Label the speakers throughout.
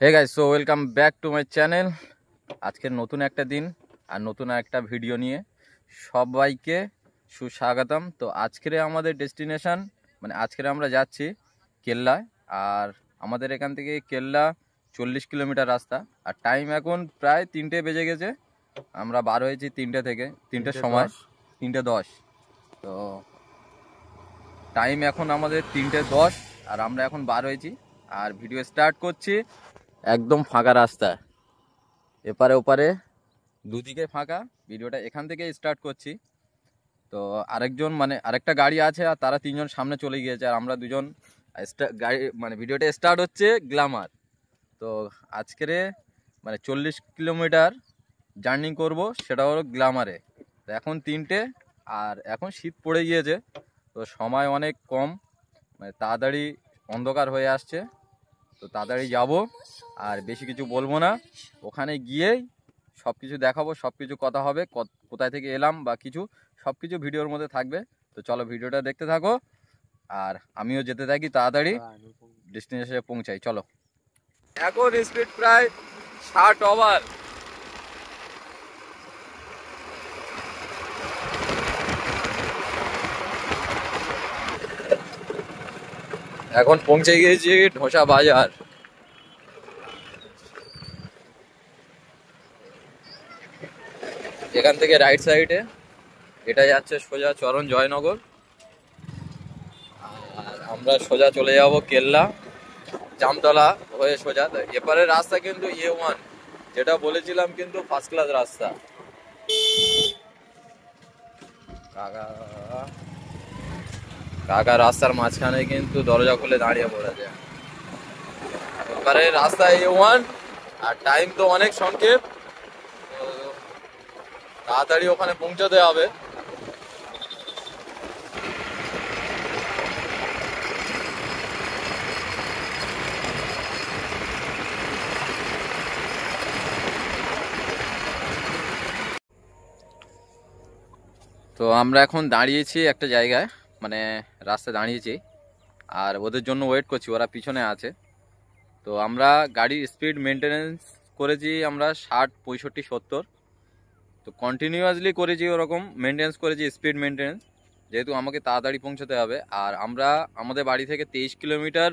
Speaker 1: Hey guys, so welcome back to my channel. আজকের নতুন একটা দিন আর নতুন একটা ভিডিও নিয়ে সবাইকে সুস্বাগতম। তো আজকের আমাদের ডেস্টিনেশন আজকের আমরা যাচ্ছি কেল্লায়। আর আমাদের এখান থেকে কেল্লা 40 কিলোমিটার রাস্তা। আর টাইম এখন প্রায় 3টে বেজে গেছে। আমরা বার হয়েছি 3টে থেকে, 3টের সময়, 3:10। তো টাইম এখন আমাদের 3:10 আর আমরা এখন বার হয়েছি। আর ভিডিও স্টার্ট করছি একদম ফাঁকা রাস্তা, এপারে ওপারে দুদিকে ফাঁকা। ভিডিওটা এখান থেকে স্টার্ট করছি। তো আরেকজন আরেকটা গাড়ি আছে আর তারা 3জন সামনে চলে গিয়েছে আর আমরা দুজন গাড়ি ভিডিওটা স্টার্ট হচ্ছে গ্ল্যামার। তো আজকের 40 কিলোমিটার জার্নি করব, সেটা হলো গ্ল্যামারে। তো এখন 3টে আর এখন শীত পড়ে গিয়েছে, তো সময় অনেক কম, তাড়াতাড়ি অন্ধকার হয়ে আসছে। তো তাড়াতাড়ি যাব আর বেশি কিছু বলবো না। ওখানে গিয়েই সব কিছু দেখাবো, সব কিছু কথা হবে, কোথায় থেকে এলাম বা কিছু সব কিছু ভিডিওর মধ্যে থাকবে। তো চলো ভিডিওটা দেখতে থাকো আর আমিও যেতে থাকি তাড়াতাড়ি ডেস্টিনেশনে পৌঁছাই। চলো। এখন স্পিড প্রায় 60 ওভার। এখন পৌঁছে গিয়েছি ঢোসা বাজার। এখান থেকে রাইট সাইডে এটা যাচ্ছে সোজা চরণ জয়নগর। আর আমরা সোজা চলে যাব কেল্লা, জামতলা হয়ে সোজা। এপারের রাস্তা কিন্তু A1, যেটা বলেছিলাম, কিন্তু ফার্স্ট ক্লাস রাস্তা। কাকা রাস্তার মাঝখানে কিন্তু দরজা খুলে দাঁড়িয়ে পড়েছে। এপারে রাস্তা A1 আর টাইম তো অনেক সংক্ষেপ, তাড়াতাড়ি ওখানে পৌঁছতে হবে। তো আমরা এখন দাঁড়িয়েছি একটা জায়গায়, রাস্তায় দাঁড়িয়েছি আর ওদের জন্য ওয়েট করছি, ওরা পিছনে আছে। তো আমরা গাড়ির স্পিড মেনটেনেন্স করেছি আমরা 60, 65, 70। তো কন্টিনিউয়াসলি করেছি, ওরকম মেনটেন্স করেছি স্পিড মেনটেন্স, যেহেতু আমাকে তাড়াতাড়ি পৌঁছাতে হবে। আর আমরা আমাদের বাড়ি থেকে 23 কিলোমিটার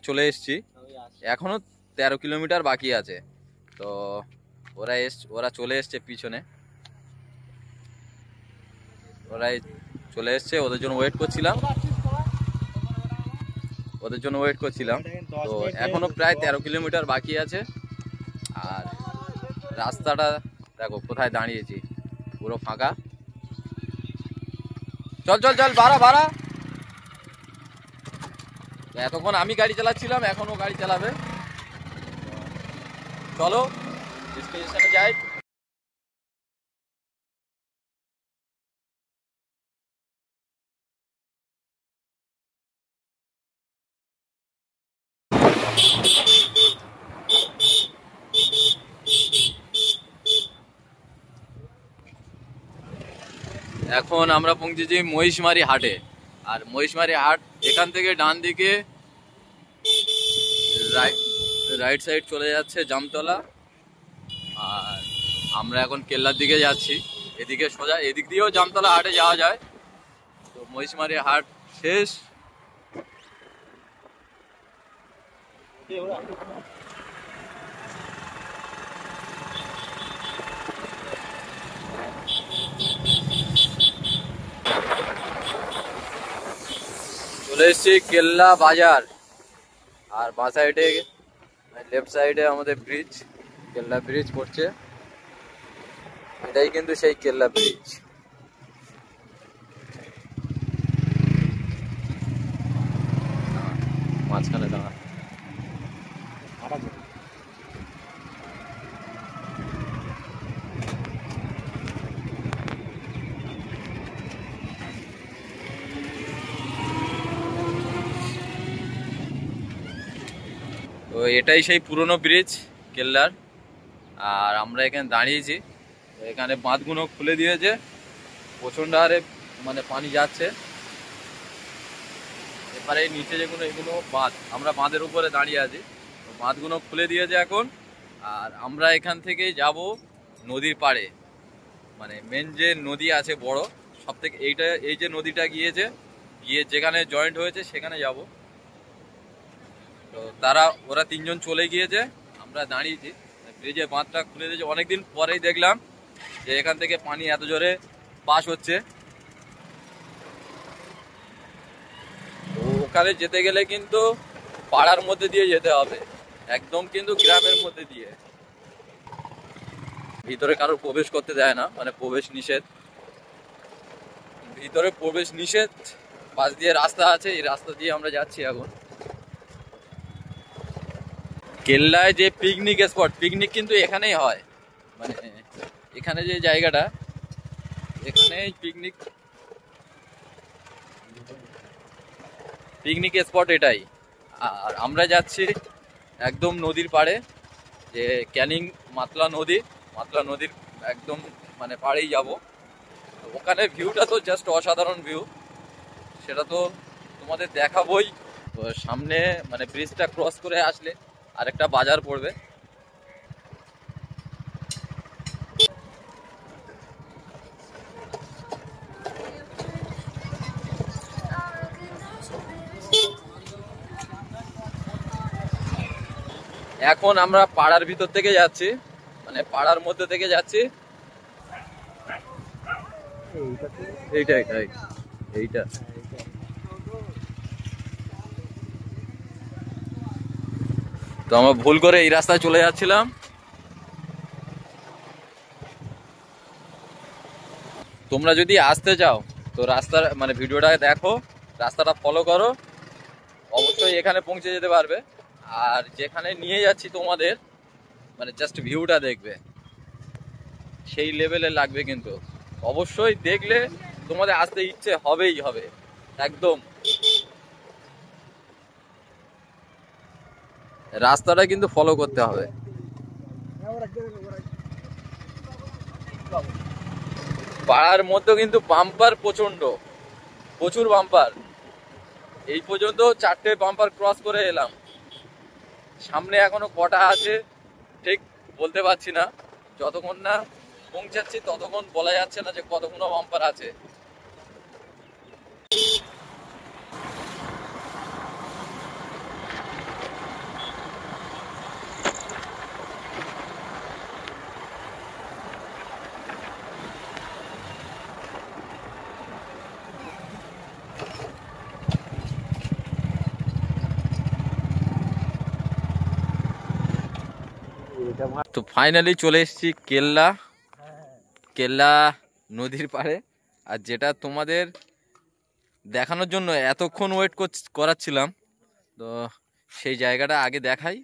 Speaker 1: চলে এসেছি, এখনও 13 কিলোমিটার বাকি আছে। তো ওরা চলে এসছে পিছনে, ওরাই চলে এসছে, ওদের জন্য ওয়েট করছিলাম। তো এখনো প্রায় 13 কিলোমিটার বাকি আছে। আর রাস্তাটা দেখো কোথায় দাঁড়িয়েছি, পুরো ফাঁকা। চল চল চল, বাড়া। এতক্ষণ আমি গাড়ি চালাচ্ছিলাম, এখনো গাড়ি চালাবে। চলো স্টেশনে যাই। এখন আমরা পৌঁছেছি মহিষমারি হাটে। আর মহিষমারি হাট এখান থেকে ডান দিকে রাইট সাইড চলে যাচ্ছে জামতলা। আর আমরা এখন কেল্লার দিকে যাচ্ছি, এদিকে সোজা, এদিক দিয়েও জামতলা হাটে যাওয়া যায়। তো মহিষমারি হাট শেষ। চলে এসছি কেল্লা বাজার। আর বাঁ সাইডে, লেফট সাইডে আমাদের ব্রিজ, কেল্লা ব্রিজ পড়ছে। এটাই কিন্তু সেই কেল্লা ব্রিজ। মাঝখানে দাঁড়া। তো এটাই সেই পুরনো ব্রিজ কেল্লার। আর আমরা এখানে দাঁড়িয়েছি, এখানে বাঁধগুলো খুলে দিয়েছে, প্রচণ্ড হারে পানি যাচ্ছে। এবারে নিচে যেগুলো, এগুলো বাঁধ, আমরা বাঁধের উপরে দাঁড়িয়ে আছি। বাঁধগুলো খুলে দিয়েছে এখন। আর আমরা এখান থেকে যাব নদীর পাড়ে, মানে মেন যে নদী আছে বড় সব থেকে, এই যে নদীটা গিয়ে যেখানে জয়েন্ট হয়েছে সেখানে যাব। তো ওরা তিনজন চলে গিয়েছে, আমরা দাঁড়িয়েছি। ব্রিজে বাঁধটা খুলে দিয়েছে অনেকদিন পরেই, দেখলাম যে এখান থেকে পানি এত জোরে পাস হচ্ছে। তো ওখানে যেতে গেলে কিন্তু পাড়ার মধ্যে দিয়ে যেতে হবে, একদম কিন্তু গ্রামের মধ্যে দিয়ে। ভিতরে কারোর প্রবেশ করতে দেয় না, মানে প্রবেশ নিষেধ, ভিতরে প্রবেশ নিষেধ। পাশ দিয়ে রাস্তা আছে, এই রাস্তা দিয়ে আমরা যাচ্ছি এখন। কেল্লায় যে পিকনিক স্পট, পিকনিক কিন্তু এখানেই হয়, মানে এখানে যে জায়গাটা, এখানেই পিকনিক স্পট এটাই। আর আমরা যাচ্ছি একদম নদীর পাড়ে, যে ক্যানিং মাতলা নদীর একদম মানে পাড়েই যাব। ওখানে ভিউটা তো জাস্ট অসাধারণ ভিউ, সেটা তো তোমাদের দেখাবোই। তো সামনে মানে ব্রিজটা ক্রস করে আসলে আরেকটা বাজার পড়বে। এখন আমরা পাড়ার ভিতর থেকে যাচ্ছি, মানে পাড়ার মধ্যে থেকে যাচ্ছি। এইটা তো আমরা ভুল করে এই রাস্তায় চলে যাচ্ছিলাম। তোমরা যদি আসতে চাও তো রাস্তার মানে ভিডিওটা দেখো, রাস্তাটা ফলো করো, অবশ্যই এখানে পৌঁছে যেতে পারবে। আর যেখানে নিয়ে যাচ্ছি তোমাদের, মানে জাস্ট ভিউটা দেখবে, সেই লেভেলে লাগবে কিন্তু। অবশ্যই দেখলে তোমাদের আসতে ইচ্ছে হবেই হবে একদম। রাস্তাটা কিন্তু ফলো করতে হবে। পাড়ার মধ্যে কিন্তু বাম্পার প্রচুর বাম্পার। এই পর্যন্ত 4টে বাম্পার ক্রস করে এলাম, সামনে এখনো কটা আছে ঠিক বলতে পারছি না। যতক্ষণ না পৌঁছাচ্ছি ততক্ষণ বলা যাচ্ছে না যে কতগুলো বাম্পার আছে। তো ফাইনালি চলে এসেছি কেল্লা নদীর পাড়ে। আর যেটা তোমাদের দেখানোর জন্য এতক্ষণ ওয়েট করাচ্ছিলাম, তো সেই জায়গাটা আগে দেখাই।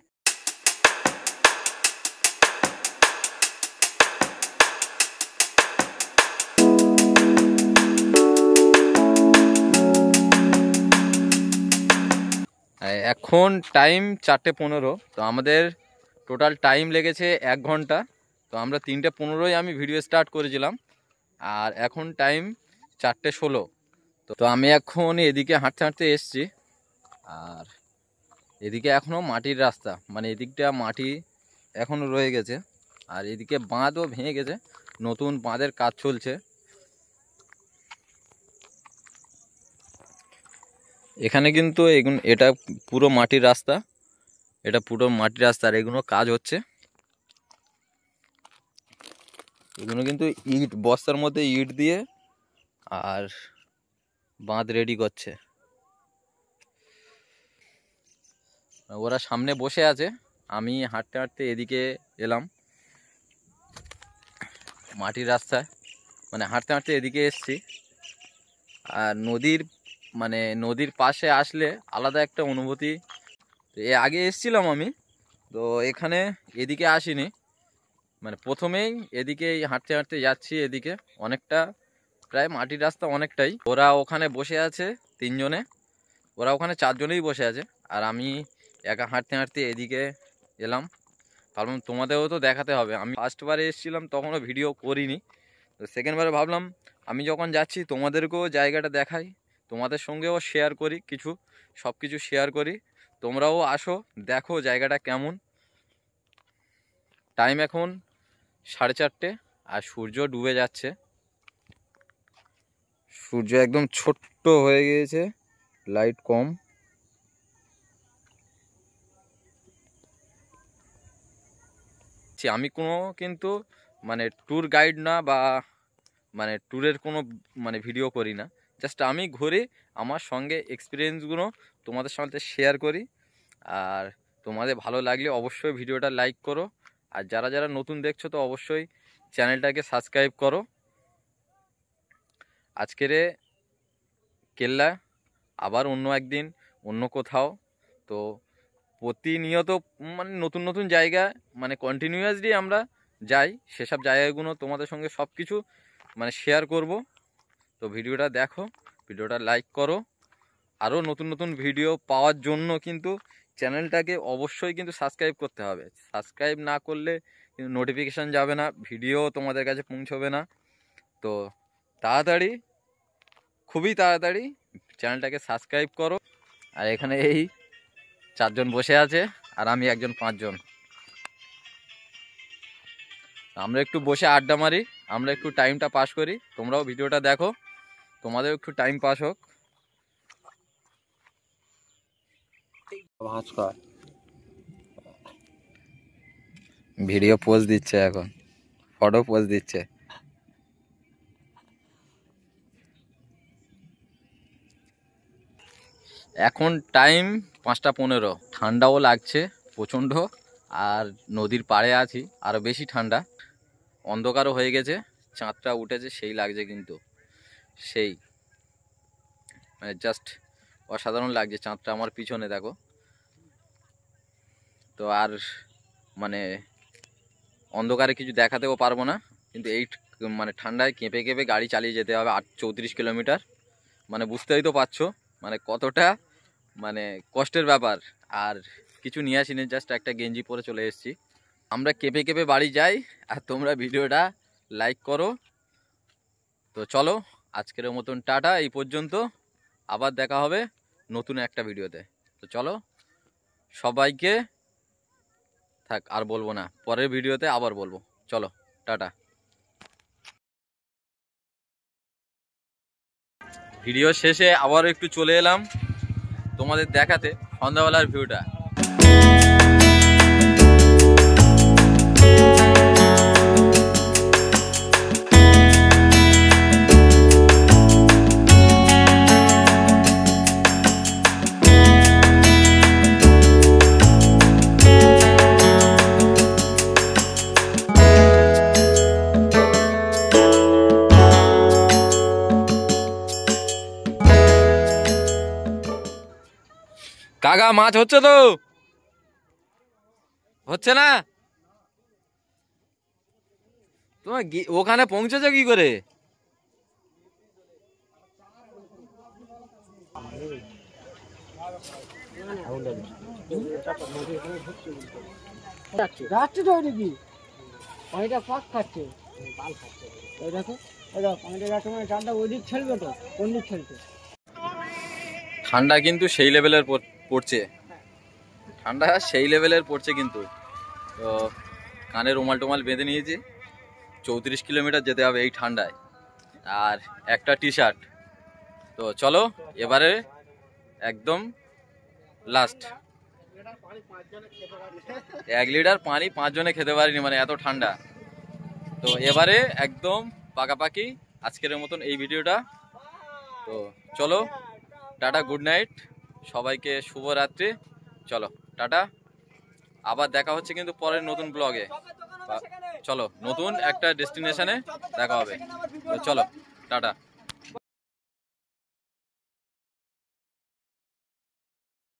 Speaker 1: এখন টাইম 4:15। তো আমাদের টোটাল টাইম লেগেছে 1 ঘন্টা। তো আমরা 3:15 আমি ভিডিও স্টার্ট করেছিলাম, আর এখন টাইম 4:16। তো আমি এখন এদিকে হাঁটতে এসছি। আর এদিকে এখনও মাটির রাস্তা, মানে এদিকটা মাটি এখনও রয়ে গেছে। আর এদিকে বাঁধও ভেঙে গেছে, নতুন বাঁধের কাজ চলছে। এখানে কিন্তু এটা পুরো মাটির রাস্তা, আর এগুলো কাজ হচ্ছে। এগুলো কিন্তু ইট, বস্তার মধ্যে ইট দিয়ে আর বাঁধ রেডি করছে। ওরা সামনে বসে আছে, আমি হাঁটতে এদিকে এলাম মাটির রাস্তায়, মানে হাঁটতে এদিকে এসছি। আর নদীর পাশে আসলে আলাদা একটা অনুভূতি। আগে এসছিলাম আমি, তো এখানে এদিকে আসিনি, মানে প্রথমেই এদিকে হাঁটতে যাচ্ছি। এদিকে অনেকটা প্রায় মাটির রাস্তা অনেকটাই। ওরা ওখানে বসে আছে 3জনে, ওরা ওখানে 4জনেই বসে আছে। আর আমি একা হাঁটতে এদিকে এলাম, ভাবলাম তোমাদেরও তো দেখাতে হবে। আমি ফার্স্টবারে এসেছিলাম তখনও ভিডিও করিনি, তো সেকেন্ডবারে ভাবলাম আমি যখন যাচ্ছি তোমাদেরকেও জায়গাটা দেখাই, তোমাদের সঙ্গেও শেয়ার করি, সব কিছু শেয়ার করি। তো তোমরাও আসো, দেখো জায়গাটা কেমন। টাইম এখন 4:30 আর সূর্য ডুবে যাচ্ছে, সূর্য একদম ছোট্ট হয়ে গিয়েছে, লাইট কম। আমি কোনো কিন্তু মানে ট্যুর গাইড না, বা মানে ট্যুরের কোনো মানে ভিডিও করি না, জাস্ট আমি ঘুরে আমার সঙ্গে এক্সপিরিয়েন্সগুলো তোমাদের সাথে শেয়ার করি। আর তোমাদের ভালো লাগলে অবশ্যই ভিডিওটা লাইক করো, আর যারা যারা নতুন দেখছো তো অবশ্যই চ্যানেলটাকে সাবস্ক্রাইব করো। আজকের কেল্লা, আবার অন্য একদিন অন্য কোথাও। তো প্রতিনিয়ত মানে নতুন নতুন জায়গা মানে কন্টিনিউয়াসলি আমরা যাই, সেসব জায়গাগুলো তোমাদের সঙ্গে সব কিছু মানে শেয়ার করব। তো ভিডিওটা দেখো, ভিডিওটা লাইক করো। আরও নতুন নতুন ভিডিও পাওয়ার জন্য কিন্তু চ্যানেলটাকে অবশ্যই কিন্তু সাবস্ক্রাইব করতে হবে। সাবস্ক্রাইব না করলে কিন্তু নোটিফিকেশান যাবে না, ভিডিও তোমাদের কাছে পৌঁছবে না। তো তাড়াতাড়ি, খুবই তাড়াতাড়ি চ্যানেলটাকে সাবস্ক্রাইব করো। আর এখানে এই 4 জন বসে আছে, আর আমি একজন 5 জন। আমরা একটু বসে আড্ডা মারি, আমরা একটু টাইমটা পাস করি। তোমরাও ভিডিওটা দেখো, তোমাদের একটু টাইম পাস হোক। ভিডিও পোজ দিচ্ছে, এখন ফটো পোজ দিচ্ছে। এখন টাইম 5:15, ঠান্ডাও লাগছে প্রচণ্ড, আর নদীর পাড়ে আছি, আরও বেশি ঠান্ডা। অন্ধকারও হয়ে গেছে, চাঁদটা উঠেছে, সেই লাগছে কিন্তু, সেই মানে জাস্ট অসাধারণ লাগছে চাঁদটা আমার পিছনে দেখো। তো আর মানে অন্ধকারে কিছু দেখাতেও পারবো না, কিন্তু এই মানে ঠান্ডায় কেঁপে কেঁপে গাড়ি চালিয়ে যেতে হবে 34 কিলোমিটার। মানে বুঝতেই তো পারছো মানে কতটা মানে কষ্টের ব্যাপার। আর কিছু নিয়ে আসিনি, জাস্ট একটা গেঞ্জি পরে চলে এসেছি। আমরা কেঁপে কেঁপে বাড়ি যাই, আর তোমরা ভিডিওটা লাইক করো। তো চলো, আজকের মতন টাটা, এই পর্যন্ত। আবার দেখা হবে নতুন একটা ভিডিওতে। তো চলো, সবাইকে থাক, আর বলবো না, পরের ভিডিওতে আবার বলবো। চলো, টাটা। ভিডিও শেষে আবার একটু চলে এলাম তোমাদের দেখাতে সন্ধ্যাবেলার ভিউটা। কাকা, মাছ হচ্ছে তো? হচ্ছে না? তোমার ওখানে পৌঁছেছো কি করে?
Speaker 2: যাচ্ছে তো ওইদিকে, পানিটা পাক খাচ্ছে, ওই দেখো ওই দেখো পানিটা যাচ্ছে, মানে চারটা ওইদিক ছেলবে তো, কোন দিক ছেলছে।
Speaker 1: ঠান্ডা কিন্তু সেই লেভেলের পড়ছে, ঠান্ডা সেই লেভেলের পড়ছে কিন্তু। তো কানে রুমাল টুমাল বেঁধে নিয়েছি, 34 কিলোমিটার যেতে হবে এই ঠান্ডায়, আর একটা টি শার্ট। তো চলো, এবারে একদম লাস্ট। 1 লিটার পানি 5 জনে খেতে পারিনি, মানে এত ঠান্ডা। তো এবারে একদম পাকাপাকি আজকের মতন এই ভিডিওটা। তো চলো, টাটা, গুড নাইট সবাইকে, শুভরাত্রি। চলো টাটা, আবার দেখা হচ্ছে কিন্তু পরের নতুন ব্লগে। চলো, নতুন একটা ডেস্টিনেশনে দেখা হবে। তো চলো টাটা।